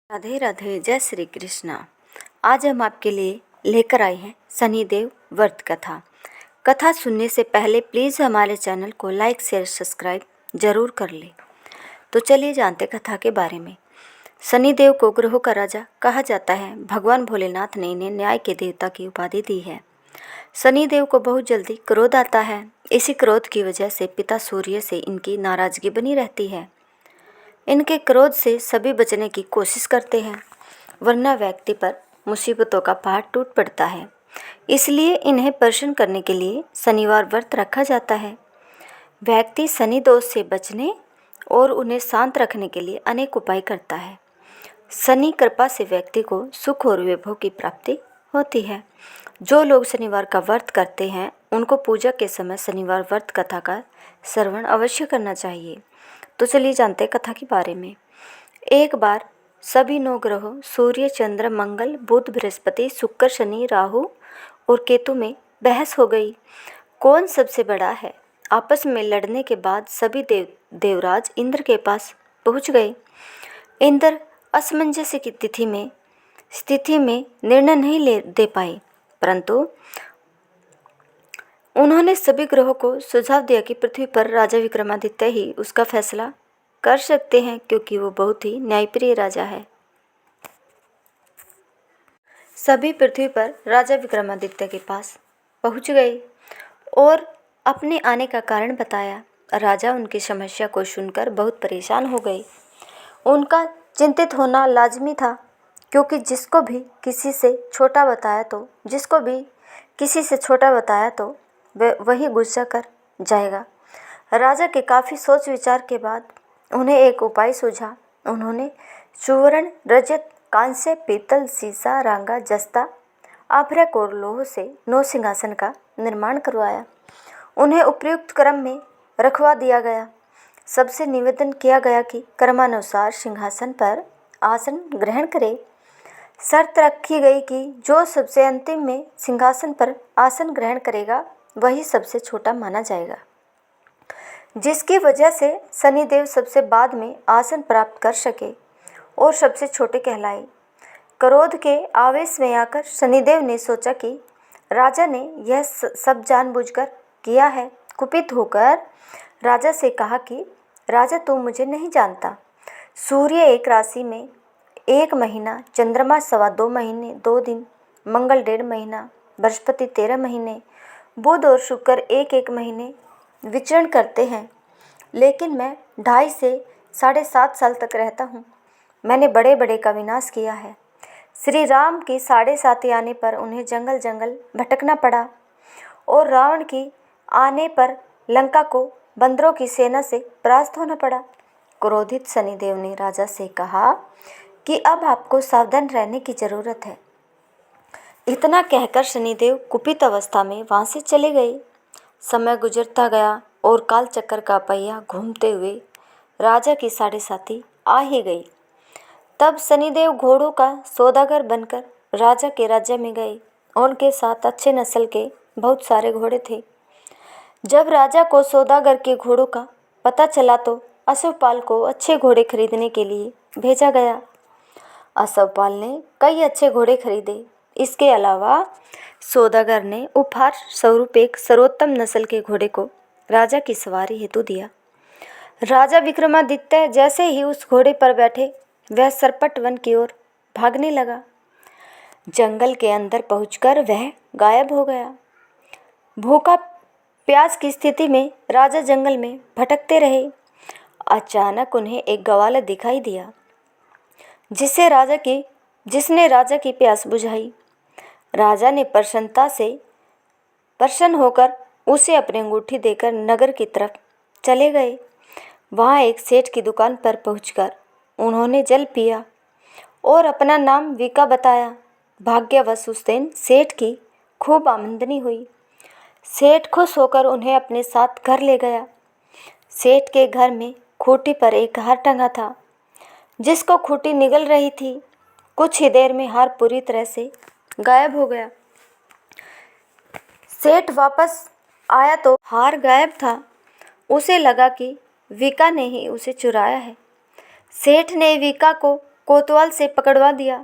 राधे राधे, जय श्री कृष्णा। आज हम आपके लिए लेकर आए हैं शनिदेव व्रत कथा। कथा सुनने से पहले प्लीज़ हमारे चैनल को लाइक शेयर सब्सक्राइब जरूर कर ले। तो चलिए जानते कथा के बारे में। शनिदेव को ग्रहों का राजा कहा जाता है। भगवान भोलेनाथ ने इन्हें न्याय के देवता की उपाधि दी है। शनिदेव को बहुत जल्दी क्रोध आता है। इसी क्रोध की वजह से पिता सूर्य से इनकी नाराजगी बनी रहती है। इनके क्रोध से सभी बचने की कोशिश करते हैं, वरना व्यक्ति पर मुसीबतों का पहाड़ टूट पड़ता है। इसलिए इन्हें प्रसन्न करने के लिए शनिवार व्रत रखा जाता है। व्यक्ति शनि दोष से बचने और उन्हें शांत रखने के लिए अनेक उपाय करता है। शनि कृपा से व्यक्ति को सुख और वैभव की प्राप्ति होती है। जो लोग शनिवार का व्रत करते हैं उनको पूजा के समय शनिवार व्रत कथा का श्रवण अवश्य करना चाहिए। तो चलिए जानते हैं कथा के बारे में। एक बार सभी 9 ग्रहों सूर्य, चंद्र, मंगल, बुध, बृहस्पति, शुक्र, शनि, राहु और केतु में बहस हो गई। कौन सबसे बड़ा है। आपस में लड़ने के बाद सभी देवराज इंद्र के पास पहुंच गए। इंद्र असमंजस की स्थिति में निर्णय नहीं दे पाए, परंतु उन्होंने सभी ग्रहों को सुझाव दिया कि पृथ्वी पर राजा विक्रमादित्य ही उसका फैसला कर सकते हैं, क्योंकि वो बहुत ही न्यायप्रिय राजा है। सभी पृथ्वी पर राजा विक्रमादित्य के पास पहुंच गए और अपने आने का कारण बताया। राजा उनकी समस्या को सुनकर बहुत परेशान हो गए। उनका चिंतित होना लाजमी था, क्योंकि जिसको भी किसी से छोटा बताया तो वही गुस्सा कर जाएगा। राजा के काफ़ी सोच विचार के बाद उन्हें एक उपाय सूझा। उन्होंने सुवर्ण, रजत, कांस्य, पीतल, सीसा, रांगा, जस्ता, आभ्रक और लोह से 9 सिंहासन का निर्माण करवाया। उन्हें उपयुक्त क्रम में रखवा दिया गया। सबसे निवेदन किया गया कि क्रमानुसार सिंहासन पर आसन ग्रहण करे। शर्त रखी गई कि जो सबसे अंतिम में सिंहासन पर आसन ग्रहण करेगा वही सबसे छोटा माना जाएगा, जिसकी वजह से शनिदेव सबसे बाद में आसन प्राप्त कर सके और सबसे छोटे कहलाए। क्रोध के आवेश में आकर शनिदेव ने सोचा कि राजा ने यह सब जानबूझकर किया है। कुपित होकर राजा से कहा कि राजा, तू मुझे नहीं जानता। सूर्य एक राशि में 1 महीना, चंद्रमा 2.25 महीने 2 दिन, मंगल 1.5 महीना, बृहस्पति 13 महीने, बुध और शुक्र 1-1 महीने विचरण करते हैं, लेकिन मैं 2.5 से 7.5 साल तक रहता हूँ। मैंने बड़े बड़े का विनाश किया है। श्री राम की 7.5 आने पर उन्हें जंगल जंगल भटकना पड़ा और रावण की आने पर लंका को बंदरों की सेना से परास्त होना पड़ा। क्रोधित शनिदेव ने राजा से कहा कि अब आपको सावधान रहने की ज़रूरत है। इतना कहकर शनिदेव कुपित अवस्था में वहाँ से चले गए। समय गुजरता गया और काल चक्कर का पहिया घूमते हुए राजा की 7.5 आ ही गई। तब शनिदेव घोड़ों का सौदागर बनकर राजा के राज्य में गए। उनके साथ अच्छे नस्ल के बहुत सारे घोड़े थे। जब राजा को सौदागर के घोड़ों का पता चला तो अश्वपाल को अच्छे घोड़े खरीदने के लिए भेजा गया। अश्वपाल ने कई अच्छे घोड़े खरीदे। इसके अलावा सौदागर ने उपहार स्वरूप एक सर्वोत्तम नस्ल के घोड़े को राजा की सवारी हेतु दिया। राजा विक्रमादित्य जैसे ही उस घोड़े पर बैठे, वह सरपट वन की ओर भागने लगा। जंगल के अंदर पहुंचकर वह गायब हो गया। भूखा प्यास की स्थिति में राजा जंगल में भटकते रहे। अचानक उन्हें एक ग्वाला दिखाई दिया, जिसने राजा की प्यास बुझाई। राजा ने प्रसन्न होकर उसे अपनी अंगूठी देकर नगर की तरफ चले गए। वहाँ एक सेठ की दुकान पर पहुंचकर उन्होंने जल पिया और अपना नाम वीका बताया। भाग्यवश उस दिन सेठ की खूब आमदनी हुई। सेठ खुश होकर उन्हें अपने साथ घर ले गया। सेठ के घर में खूंटी पर एक हार टंगा था, जिसको खूंटी निगल रही थी। कुछ ही देर में हार पूरी तरह से गायब हो गया। सेठ वापस आया तो हार गायब था। उसे लगा कि वीका ने ही उसे चुराया है। सेठ ने वीका को कोतवाल से पकड़वा दिया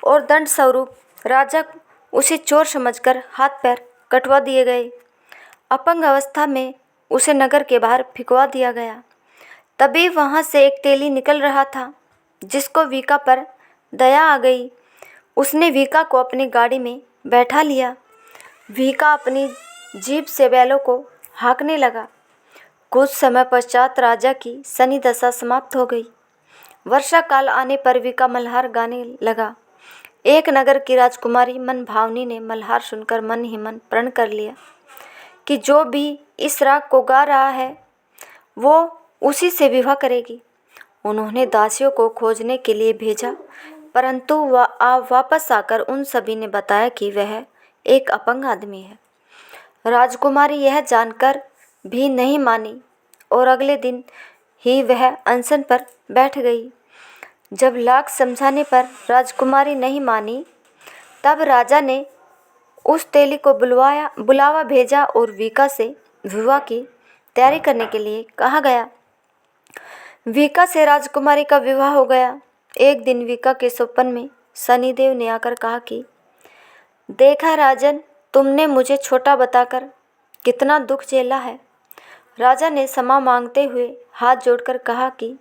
और दंड स्वरूप राजा उसे चोर समझकर हाथ पैर कटवा दिए गए। अपंग अवस्था में उसे नगर के बाहर फिकवा दिया गया। तभी वहाँ से एक तेली निकल रहा था, जिसको वीका पर दया आ गई। उसने वीका को अपनी गाड़ी में बैठा लिया। वीका अपनी जीभ से बैलों को हाँकने लगा। कुछ समय पश्चात राजा की शनि दशा समाप्त हो गई। वर्षा काल आने पर वीका मल्हार गाने लगा। एक नगर की राजकुमारी मन भावनी ने मल्हार सुनकर मन ही मन प्रण कर लिया कि जो भी इस राग को गा रहा है वो उसी से विवाह करेगी। उन्होंने दासियों को खोजने के लिए भेजा, परंतु वापस आकर उन सभी ने बताया कि वह एक अपंग आदमी है। राजकुमारी यह जानकर भी नहीं मानी और अगले दिन ही वह अनशन पर बैठ गई। जब लाख समझाने पर राजकुमारी नहीं मानी, तब राजा ने उस तेली को बुलावा भेजा और वीका से विवाह की तैयारी करने के लिए कहा गया। वीका से राजकुमारी का विवाह हो गया। एक दिन वीका के स्वप्न में शनिदेव ने आकर कहा कि देखा राजन, तुमने मुझे छोटा बताकर कितना दुख झेला है। राजा ने क्षमा मांगते हुए हाथ जोड़कर कहा कि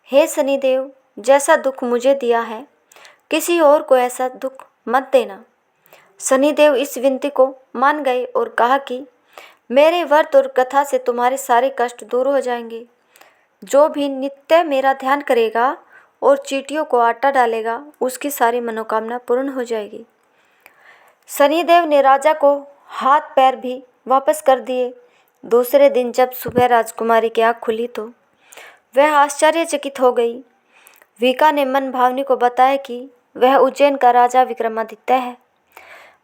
हे शनिदेव, जैसा दुख मुझे दिया है किसी और को ऐसा दुख मत देना। शनिदेव इस विनती को मान गए और कहा कि मेरे व्रत और कथा से तुम्हारे सारे कष्ट दूर हो जाएंगे। जो भी नित्य मेरा ध्यान करेगा और चींटियों को आटा डालेगा, उसकी सारी मनोकामना पूर्ण हो जाएगी। शनिदेव ने राजा को हाथ पैर भी वापस कर दिए। दूसरे दिन जब सुबह राजकुमारी की आँख खुली तो वह आश्चर्यचकित हो गई। वीका ने मन भावनी को बताया कि वह उज्जैन का राजा विक्रमादित्य है।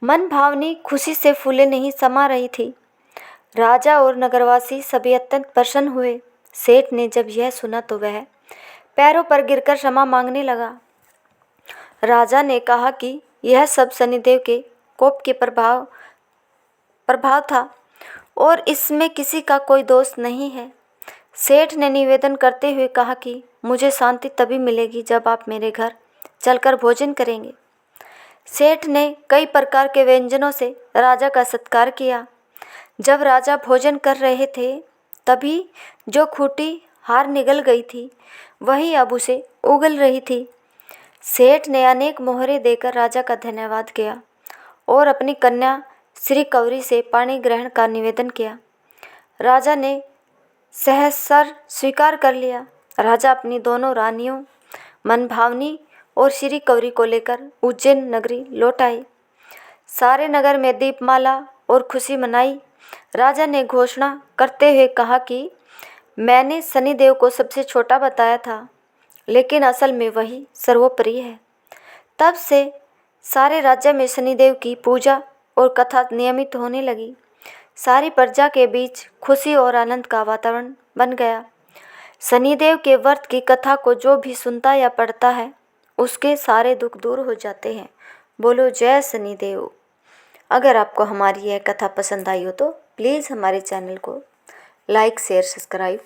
मन भावनी खुशी से फूले नहीं समा रही थी। राजा और नगरवासी सभी अत्यंत प्रसन्न हुए। सेठ ने जब यह सुना तो वह पैरों पर गिरकर क्षमा मांगने लगा। राजा ने कहा कि यह सब शनिदेव के कोप के प्रभाव था और इसमें किसी का कोई दोष नहीं है। सेठ ने निवेदन करते हुए कहा कि मुझे शांति तभी मिलेगी जब आप मेरे घर चलकर भोजन करेंगे। सेठ ने कई प्रकार के व्यंजनों से राजा का सत्कार किया। जब राजा भोजन कर रहे थे तभी जो खूंटी हार निगल गई थी वही अब उसे उगल रही थी। सेठ ने अनेक मोहरे देकर राजा का धन्यवाद किया और अपनी कन्या श्री कौरी से पाणी ग्रहण का निवेदन किया। राजा ने सहसर स्वीकार कर लिया। राजा अपनी दोनों रानियों मन भावनी और श्री कौरी को लेकर उज्जैन नगरी लौट आए। सारे नगर में दीपमाला और खुशी मनाई। राजा ने घोषणा करते हुए कहा कि मैंने शनिदेव को सबसे छोटा बताया था, लेकिन असल में वही सर्वोपरि है। तब से सारे राज्य में शनिदेव की पूजा और कथा नियमित होने लगी। सारी प्रजा के बीच खुशी और आनंद का वातावरण बन गया। शनिदेव के व्रत की कथा को जो भी सुनता या पढ़ता है उसके सारे दुख दूर हो जाते हैं। बोलो जय शनिदेव। अगर आपको हमारी यह कथा पसंद आई हो तो प्लीज़ हमारे चैनल को लाइक शेयर सब्सक्राइब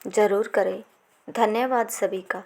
ज़रूर करें। धन्यवाद सभी का।